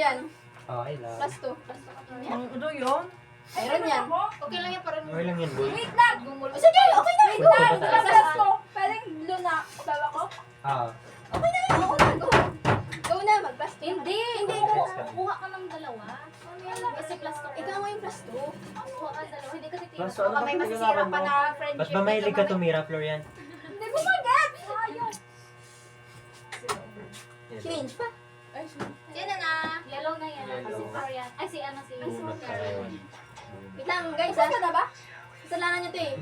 yan. Okay lang. Plus 2. Plus 2 yan. Ano yun? Meron yan. Okay lang yan, parang Okay lang yan, boy. wait lang. Gumulo. Sige, okay na. Wait lang. Plus ko. Pwedeng blue na. Baba ko. Ah. Okay na. Ako na. Go. Go na. Mag-plus 2. Hindi. Hindi. Kuha ka ng dalawa. Kasi plus to. Ikaw mo yung plus 2. Kuha ka ng dalawa. Hindi kasi Plus, tira. ano ba May masisira pinag-aralan pa mo? na friendship. Ba't ba mahilig ka tumira, Florian? Hindi mo mag-get. Change pa. Sino na? Yellow na yan. Yellow. Si Florian. Ay, si ano si Florian. Wait lang, guys. Saan ka na ba? Kasalanan nyo to eh.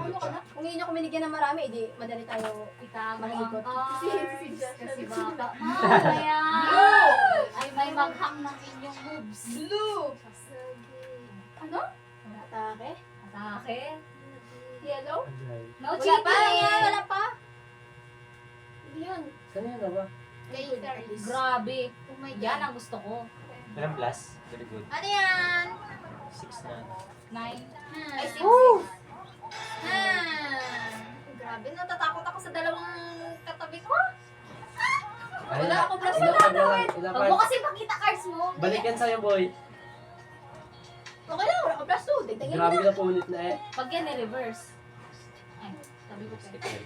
Kung hindi nyo ko binigyan ng marami, edi madali tayo Itago ang Malikot. cards. Kasi baka mamaya ay may maghang ng inyong moves. blue. Ano? Atake? Atake. Yellow? No Wala pa. cheating. Wala pa. Hindi yun. Kanina na ba? Grabe. Oh my God. Yan ang gusto ko. Walang plus? Very good. Ano yan? 6 na. 9. Ay, 6. Grabe, natatakot ako sa dalawang katabi ko. Wala ako plus Ilang wala card na daw lang? eh. Ilang Huwag mo card? kasi pakita cards mo. Balik yan sa'yo, boy. Okay lang, wala ako plus 2. Dagdagin mo Grabe na. na punit na eh. Pag yan, i-reverse. Ay, sabi ko Stick kayo. yan.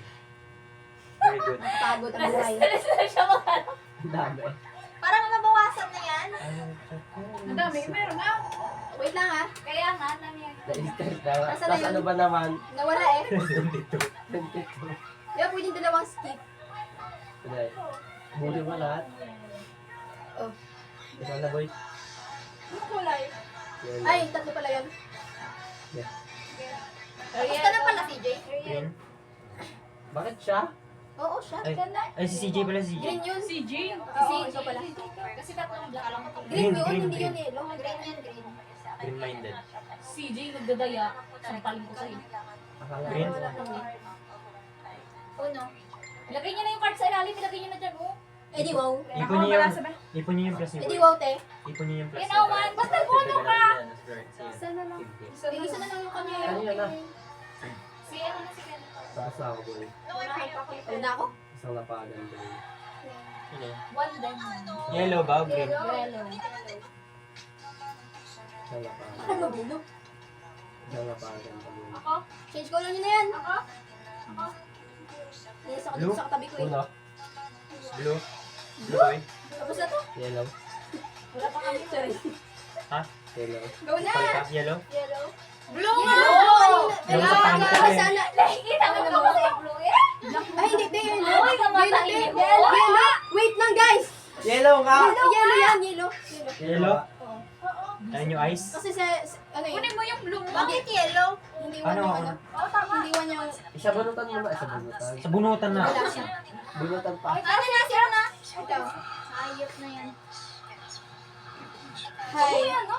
Very good. Pagod ang buhay. na siya maghanap. Ang dami. Parang mabawasan na yan. Ang dami, meron na. Wait lang ha. Kaya nga, nami yan. Na-instant na. Nasaan na Tapos yun? ano ba naman? Nawala eh. 22. Di ba pwedeng dalawang skip? Hindi. Buli mo lahat. Oh. Ikaw na, boy. Ano kulay? Yan. Ay, tatlo pala yun. Tapos ka na pala, CJ. Green. Bakit siya? Oo, siya. Ay, Ganda. ay si CJ pala, CJ. Green yun. Si Jean. Oo, ikaw pala. Kasi tatlong black. Alam mo ito. Green Green, yun, green, hindi green. yun eh. Long Green yan, green. Green-minded. CJ nagdadaya. Sampalin ko sa'yo. Akala Green. ko. Wala lang eh. Uno. Ilagay niya na yung card sa ilalim. Ilagay niya na dyan, oh. Eh di wow. Ipon niyo yung plus niyo, Eh di boy. wow, te. Ipon niyo yung plus. You know what? Basta puno ka! Isa na lang. Isa na lang yung kanya. Kanina na. Si ano na si Ken. Tapos na ako, boy. Una ako? Isang napagan, boy. One then. Yellow ba o green? Yellow. Isang napagan. Ano magulo? Isang napagan, boy. Ako? Change color nyo na yan. Ako? Nasa ako Blue? dito sa katabi ko eh. Uno. Blue. Blue, boy. Tapos na to. Yellow. Wala pa kami. Sorry. Ha? Yellow. Go na! Palka, yellow. Yellow. Blue nga! Yung sa pangit ka eh. Sana. Nakikita mo ba kasi yung blue eh? Ay, hindi. Hindi, yellow. Ay, namatay Yellow, mo. yellow. Yellow. Wait lang, guys. Yellow nga! Yellow yan. Yellow. Yellow? Ayan yung ice. Kasi ano yun? Kunin mo yung blue mo. Bakit yellow? Hindi one Ano, yung ano? Hindi one yung... Isa bunutan mo ba? Isa bunutan. Sa bunutan na. Wala siya. Bunutan pa. Ano na siya na? Ikaw. Ayop na yan. Hi. Ano?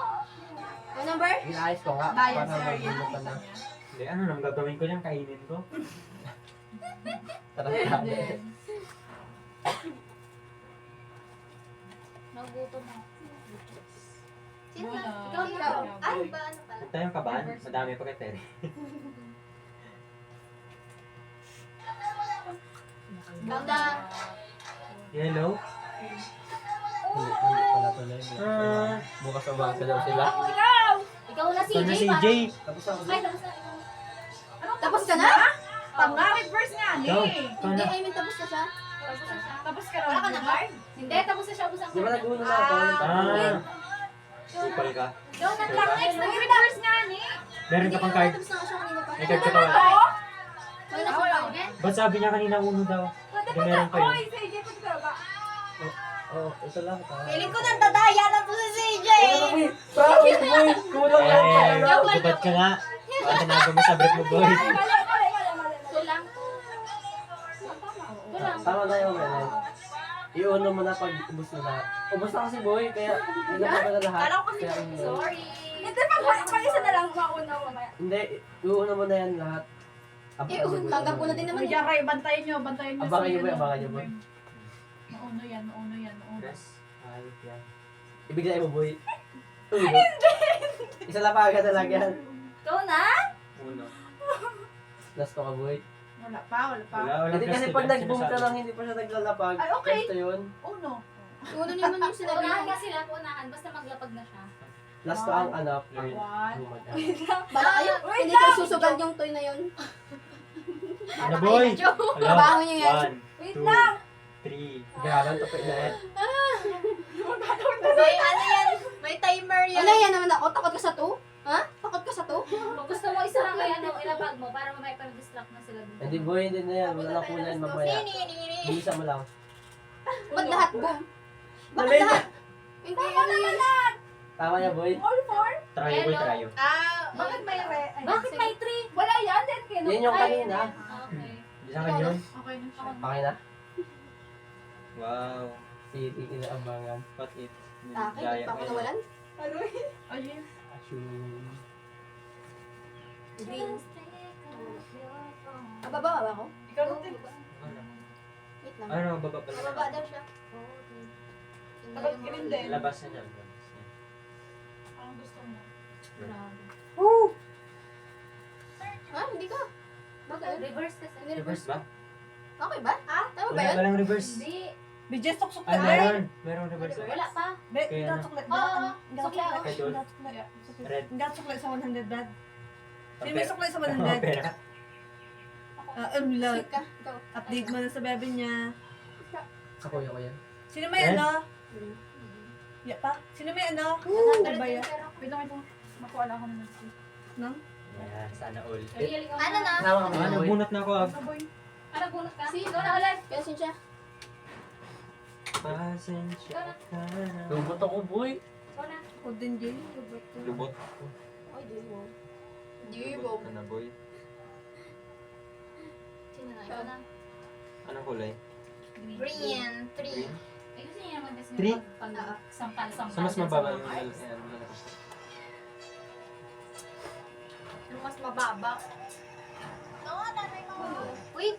Ano number? Inaayos ko nga. Diet, Para sir. magbunutan na. Hindi, ano nang gagawin ko yan? Kainin ko? Tara. Nagutom na. Sino Wala. na? Ikaw, ikaw. Ay, ba ano pala? Huwag tayong kabahan. Madami pa kay Terry. Countdown. Yellow? Ah, bukas ang bangsa daw sila. Ikaw na CJ. Ito na si Jay. Tapos ako. Ay, tapos na. Tapos ka na? Pang-rapid verse nga, ni. Ikaw. Ikaw Hindi, na. I mean tapos na siya. Tapos na siya. Tapos ka Wala ka rin. na card? Hindi, tapos na siya. Ubus ang Di ba card. nag-uno na ako? Ah. Kupal ka. Doon ang card next. Nag-read verse nga ni. Meron ka pang card. Tapos na siya kanina pa. May card ka pa. Wala na siya. Ba't sabi niya kanina uno daw? Hindi meron kayo. CJ, pati ka ba? Oo, ito lang. Feeling ko nang dadaya na to si CJ. Bakit, boy? Kulang lang Eh, pala. joke lang, Ba't ka nga? Bakit tinago mo sa break mo, boy? Ito lang. Ito lang. Tama na yung ganun. Iuno mo na pag ubos na lahat. Ubos na kasi, boy. Kaya nilapag ka na lahat. Kala ko kasi Kaya uno. sorry. Hindi, pag-isa na lang mauna mamaya. Hindi, iuno mo na yan lahat. Tanggap ko na din naman. Uy, Jaray, bantayan nyo Abangan nyo, boy. Abangan nyo, boy. Mauno yan, mauno yan, mauno. Yes. Ayos yan. Ibigay mo, boy. Hindi. Isa lang pa agad talaga yan. Ikaw na? Uno. Last ko ka, boy. Wala pa, wala pa. Hindi kasi pag nag-boom ka lang, hindi pa siya naglalapag. Ay, okay. Basta yun. Uno. Una naman yung sinabi Unahan mo. ka sila, unahan. Basta maglapag na siya. Last ko ang ano. One. Bala kayo. Wait Hindi ko lang. susugal yung toy na yun. Ano boy? Hello? Baho niyo yan. 1, Wait 2, lang. 3. Galang tapos na eh. May ano yan? May timer yan. Ano yan naman ako? Takot ka sa to? Ha? Takot ka sa to? Kung gusto mo isa lang kaya ilapag mo para mamaya pa distract na sila dito. Hindi boy, hindi na yan. Wala na kulay mamaya. Bilisan mo lang. Ba't lahat boom? Bakit Mali. lahat? Hindi, ano yan? Tama niya boy. All four? Try boy, try. Bakit may re? Ay, Bakit sige. may 3? Wala yan. Then kino. Yan yung kanina. Okay. Bilisan ka yun. Okay na siya. Okay na? Wow. Sige, inaabangan. What it? Akin, hindi pa ako nawalan. Ayun. Assume. Green. Ababa ba ako? Ikaw natin. Wait lang. Ano, baba pala. Mababa daw siya. Dapat green din. Labas na niya. Labas niya. Ang gusto mo. Ha? Hindi ka. Bakit? Reverse kasi. Reverse ba? Okay ba? Tama ba Wala yun? palang reverse. Hindi. Bidjes sok Ay, meron. Meron reverse. Wala pa. Kaya na. Oo. Sukla. Kay Dol. Red. Nga sukli sa 100 dad. Sino Okay. may sukli sa Oh, 100? pera. Sweet ka. Ikaw. Update mo na sa bebe niya. Ako yan. Sino may Eh? ano? Ya pa? Sino may ano? Ba ya? Wait lang ito. Makuha lang ako ng nag Nang? Yan, sana all. Real ikaw Ano na? Tama ka Ano, boy. bunot na ako. Ano boy? Ano bunot ka? Si, Ikaw na ulit. Kaya siya. Pasensya ka na. Lubot ako boy. Ikaw na. O din Jay. Lubot. Ay, di mo. Lubot ka na, boy. Sino na? Ikaw na. Anong kulay? Green. 3. Green? Ay, gusto niya naman kasi Three? pag sampal-sampal. So, mas dyan mababa sa yung mga yellow. cards. Ayan, malaki. Yung mas mababa. Wait.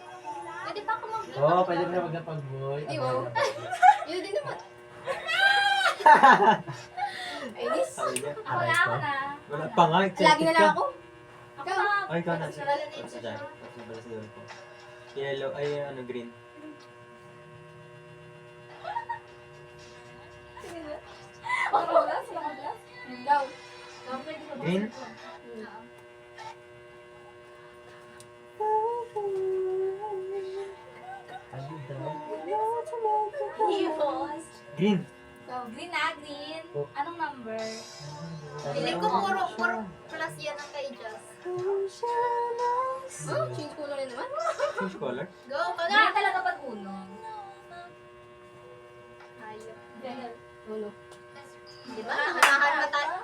Pwede pa ako mag- Oo, pwede mo na maglapag boy. Di mo. Yun din naman. Ay, this. Sabi niya. Ako na, ako na. Wala pa nga. Lagi na lang ako. Ako na. Ay, ikaw na. Wala na yun Sa siya. dyan. Sa bala sa dulo ko. Yellow, ay ano, green. Ako na, sila ka na. Ikaw. Green? Ano daw? Hivos. Green. Ikaw. Green na, green. Oh. Anong number? Feeling ko puro plus yan ang kay Jess. Oh, change color na naman. Change color. Go ka na! Green talaga pag uno. Ayun. Ganun. Uno. Di ba? Hanahan na tayo.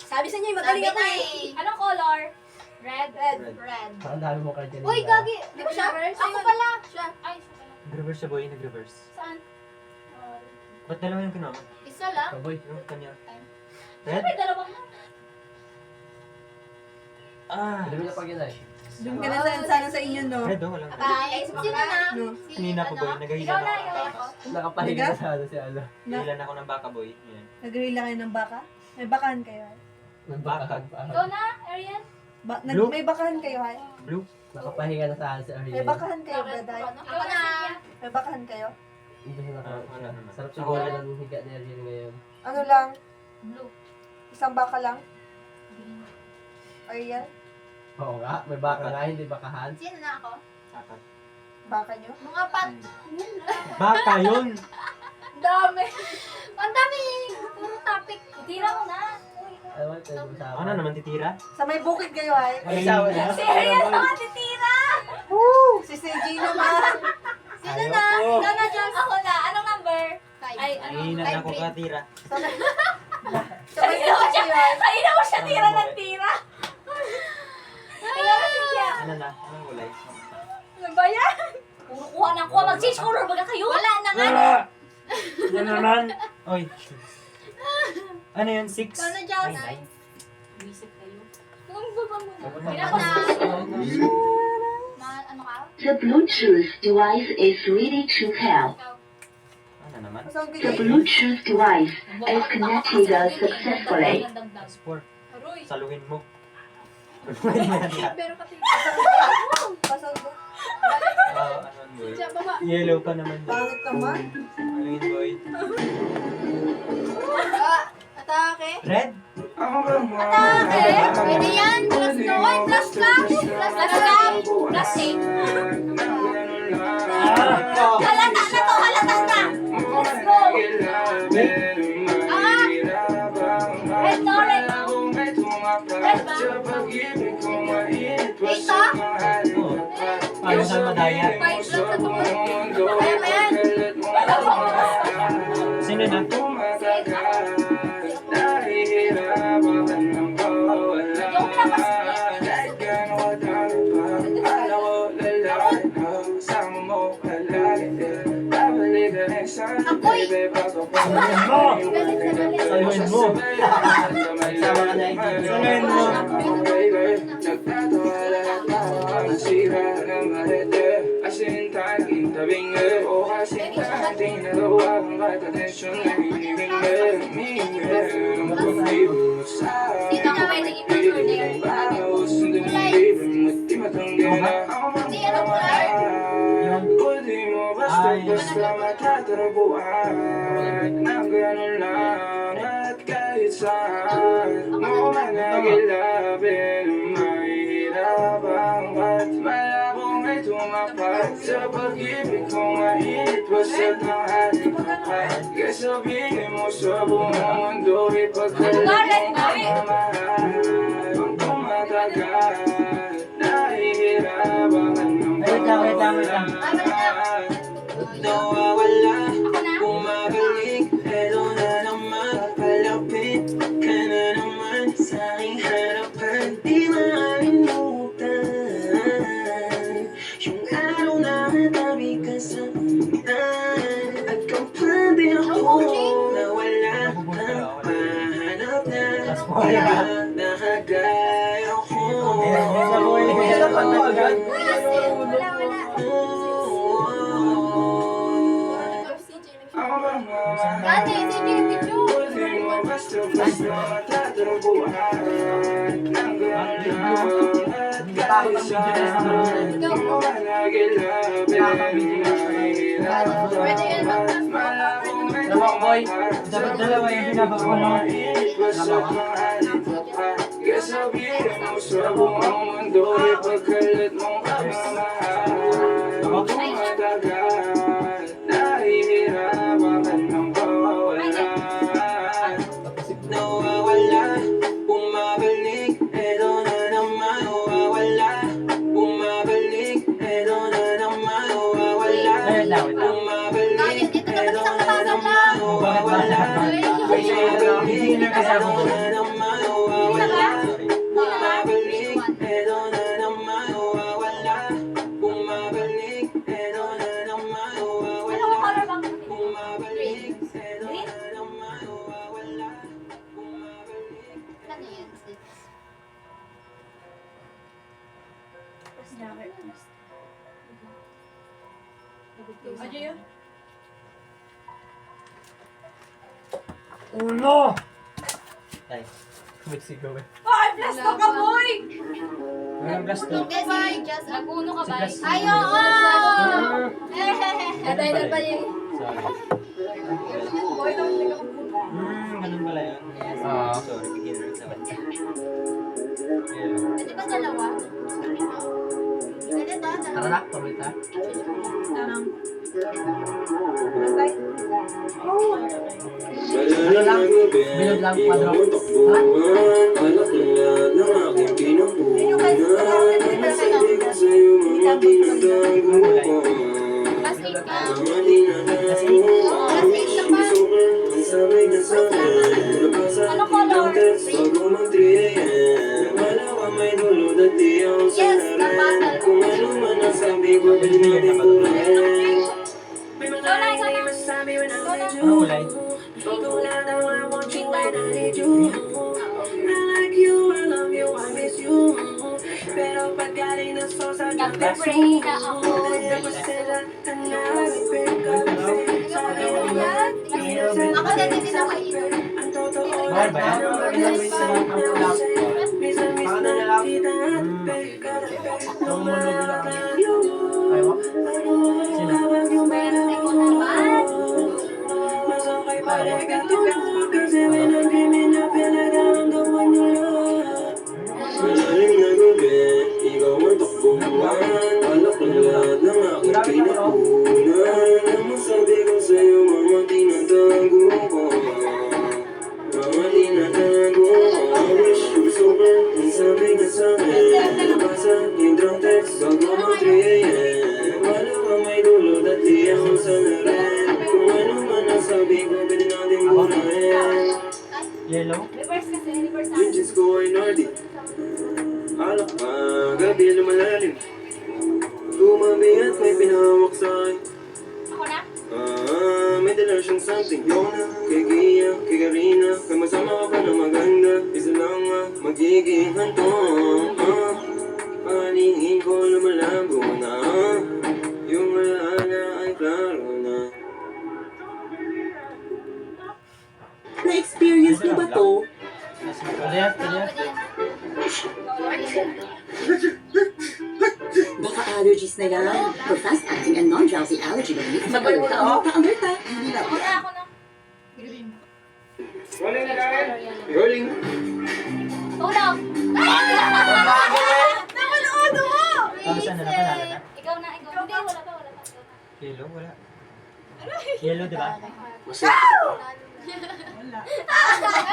Sabi sa niya, Sabi magaling ako na eh. eh. Anong color? Red. Red. Red. Ang dami mo card kanina. Uy, gagi! Di ba siya? Reverse? Ako pala. Siya. Ay, siya pala. Nag-reverse siya, boy. Nag-reverse. Saan? Ba't dalawa yung kinama? Isa lang. Oh, boy. Yung kanya. Ay, Red? may dalawang na. Ah! Pwede mo na pag yun ay. Doon ka na sana sa inyo, no? Red, oh. Walang red. Bye. Sino na? No. Si Kanina po, boy. ano? Nagahilan Ikaw na, ako. ikaw na. Nakapahiga na sa ano si Alo. Nahilan ako ng baka, boy. Yan. Nag-rila kayo ng baka? May bakahan kayo, ay? May bakag pa. Ikaw na, Arian. Blue? May bakahan kayo, ay? Blue? Nakapahiga na sa ano si May Ariel. bakahan kayo, Daday? Ako na. May bakahan kayo? Hindi siya naka. Wala naman. Sarap siguro ng higa ni Ariel ngayon. Ano lang? Blue. Isang baka lang? Green. Ariel? Oo nga, may baka nga, hindi bakahan. Sino na ako? Apat. Baka nyo? Mga pan. Baka yun! Dami. Ang dami. Puro topic. Tira mo na. Ano ba ito yung usapan? Ano naman, titira? Sa may bukid kayo, ay? Ay, sawa na. Serious naman, titira. Si CJ naman! Sino na? Ayoko. Ikaw na, Jess. Ako na, anong number? Five. Ay, ano? Hihina na ako katira. Sa may bukid kayo, ay? Kanina mo siya tira ng tira. Ikaw na, Cynthia. Ano na? Anong kulay? Ano ba yan? Puro kuha ng kuha. Mag-change color baga kayo. Wala na nga. Yan naman! Oy! Ano yun? 6? Ikaw na, Jess. Visit kayo. Kung baba mo na. Pinapos ano ka? The Bluetooth device is ready to pair. Ano naman? Saan The kayo? Bluetooth device is connected successfully. Sport. Aroy. Saluhin mo. Pero pati. Pasok ko. Ano boy? Siya, baba. Yellow pa naman. Pangit naman. Ano yun boy? Atake. Red? Atake. Pwede yan. Plus 2. Oy, plus lang. Plus lang. Plus 8. Halata na to. Halata na. Let's go. Red to, red to. Red ba? Ito? Paano saan madaya? 5 lang sa tungkol. Kaya ba yan? Sino na? Yung labas Ako'y! Saluhin mo! Galit na galit. Saluhin mo! Sama ka na Saluhin mo! Sino ka pwedeng i-order? Kulay. Hindi, ano kulay? Yung... Ay... Sa pag-ibig kong mainit Basta tanghali pa Kaya sabihin mo sa buong mundo Ipagkalit mo mamahal Kung tumatagal Nahihirapan ng Wait lang. Nawawala Ako na? Bumabalik Pero na naman Palapit ka na naman Sa aking harapan Di makalimutan Yung araw na tabi ka sa itan At kampante ako Nawala kang mahanap na Nakagaya ko Wala. Dati, si JP Pwede yan Dalawang boy. Dapat dalawa yung binabago mo. Kasabihin mo sa buong mundo Ipagkalit mong kamamahal Kung tumatagal Nahihirapan ng pawawalan Nawawala Bumabalik Eto na naman Nawawala Bumabalik Eto na naman Nawawala Wait lang. Bumabalik Ito naman Eto isang na kabasan naman lang. Nawawala Hindi na kasama ko. Bumabalik, pero na naman nawawala. Bumabalik, pero na naman nawawala. Ano ko color bang? Bumabalik, pero na naman nawawala. Bumabalik. Ano yan, sis? Ano yun? Uno! Ay, Mexico eh. Ay, bless to ka, boy! Walang blast to. Yes, si Just. Nag-uno ka ba? Si Gus. Ay, oo! Kadainan pa yun. Boy, daw hindi ka magpuno. Ganun pala yun. Ah. Sorry, beginner naman. Pwede ba dalawa? Ganito, Tara na, tuloy ta. Tarang. Antay. Ano lang? Bilog lang, kwadro. Ha? Plus 8 ka. Kasi, Plus 8 ka pa. Ano color? Yes, nabatal. ano kulay? Nagpe-pray na ako. Ako din ako iinom. Mahal ba yan? Ilang minutes na lang ang kulap? Baka na nalap. Ayaw mo? Sino? Swerte ko naman. Masakay pare ka tulog kasi when I'm dreaming I feel like I'm the one you love. Malalim na gabi, ikaw ang takbuhan. Alak ng lahat ng aking pinakunan. Ang masabi ko sa'yo, mama, tinatago ko. Mama, tinatago ko. I wish you were sober. Ang sabi ka sa'kin, nabasa yung drunk text, wag mo mag 3 AM. Wala ka may dulot at di ako sana rin. Kung ano man ang sabi ko, pwede natin burahin. Yellow? Reverse kasi, reverse Yung natin. jeans ko ay nerdy. Alak pa, gabi na malalim. Tumabi at may pinahawak sa'kin. Ako na? May dala siyang something. Yona, kay Gia, kay Karina. Kay masama ka pa na maganda. Isa lang magiging hantong. Paningin ko lumalabo na. Yung alaala ay klaro na. Na-experience niyo ba to? Pwede yan, pwede yan. Baka allergies na yan. For fast-acting and non-drowsy allergy relief, mag-alerta ang multa-alerta. Ako na, ako na. Rolling na kaya? Rolling. Tulog! Nakanood mo! Tapos ano na, panalo na? Ikaw na, ikaw. Hindi, wala pa, wala pa. Yellow, wala. Yellow, di ba? Wala.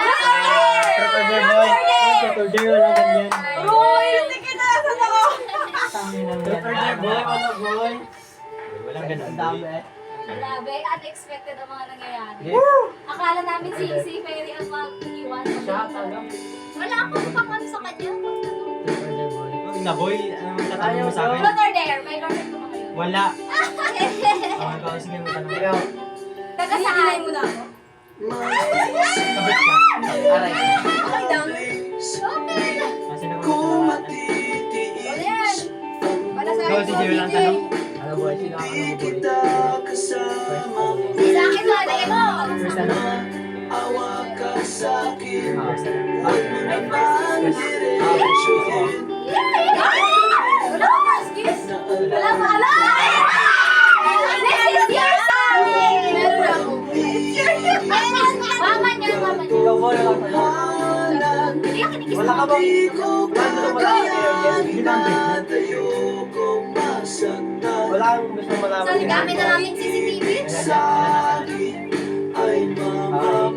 Saturday boy. Saturday, wala ganyan. Uy, hindi kita nasan ako. Saturday boy, wala boy. Walang ganun. Ang dami eh. Grabe, unexpected ang mga nangyayari. Yeah. Akala namin si Ferry ang mag-iwan. Wala akong pakon sa kanya. Saturday boy. Huwag na boy, anong tatanong mo sa akin? Truth or dare? May Lord ko mga yun. Wala. Ikaw, sige mo tanong. Ikaw. Taga saan? mo na ako. Kabit ka. Aray. Okay lang. Kasi na Kung Wala yan. Para sa Ikaw, si Jay, walang tanong. Ano boy, sino ang ano boy? kita kasama. Sa akin mo, lagay mo. First ano? Awa ka sa'kin. First ano? Huwag mo naman diretsuhin. Wala ko first kiss. Wala pa, ala! This is your son! Meron ako. Mama niya, mama niya. Ikaw boy, wala ka ba? Hindi ako kinikis Wala ka bang? Di ko Wala ka bang? pinatayo kung masaktan. Wala kang gusto malaman. Sa gamit na namin CCTV. Sa'kin ay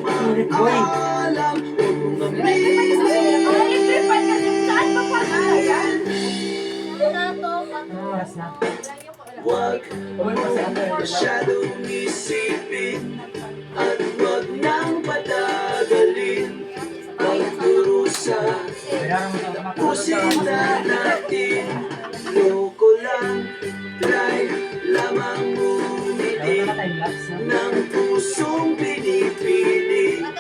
Pilit boy. mamaalam. Huwag mong Electric fan kasi saan pa pa yan? Anong oras na? Huwag Uy, masaya. masyadong isipin at huwag nang patagalin. Magdurusa, Bayaran mo ito. pusin na natin. Loko lang, try lamang Dapat bumili na time-lapse na. ng pusong pinipili. Ang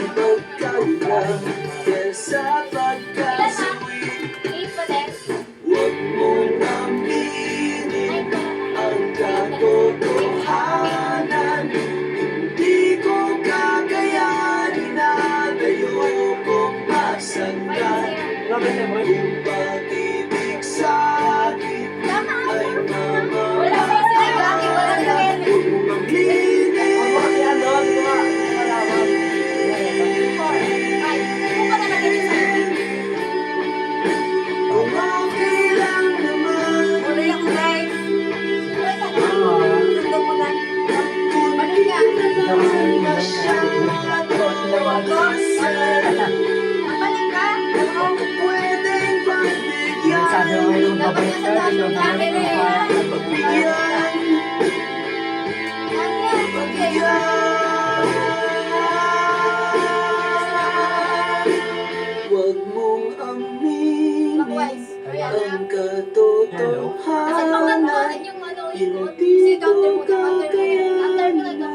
magkaiba kesa pagkasuwi. 8 pa din. Huwag mong aminin ang katotohanan. Hindi ko kakayanin at ayokong masagdan. Grabe siya boy. Kung pag-ibig sa'kin ay Wala pa sila gagi, wala sila Kelvin. Huwag mong aminin. Ano kasi ano? Hindi ko malaman. 4, 5. Kung pa nalagyan niyo sa akin. Kung okay lang naman. Wala ako guys. Gusto mo na. Ano niya? Ikaw kasi yung Balik ka. Pwedeng pagbigyan. sabi ko ngayon, babalik ka. Ikaw na ngayon. Pagbigyan. Huwag mong aminin Clockwise. Ayan. ang katotohanan. yung ano, Hindi ko Counter mo kakayanin. na.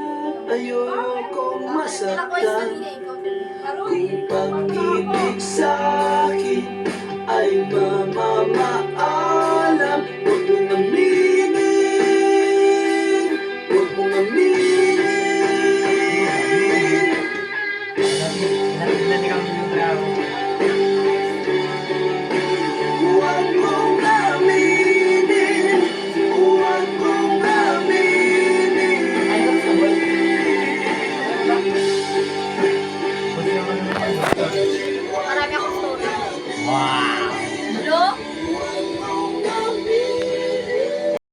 Ayokong Clockwise masaktan. kanina eh. Counter. Kung pag-ibig sa'kin ay mamamaalam. Huwag mong aminin. Huwag mong aminin. Ilan ikaw yung Huwag mong Wow! Hello?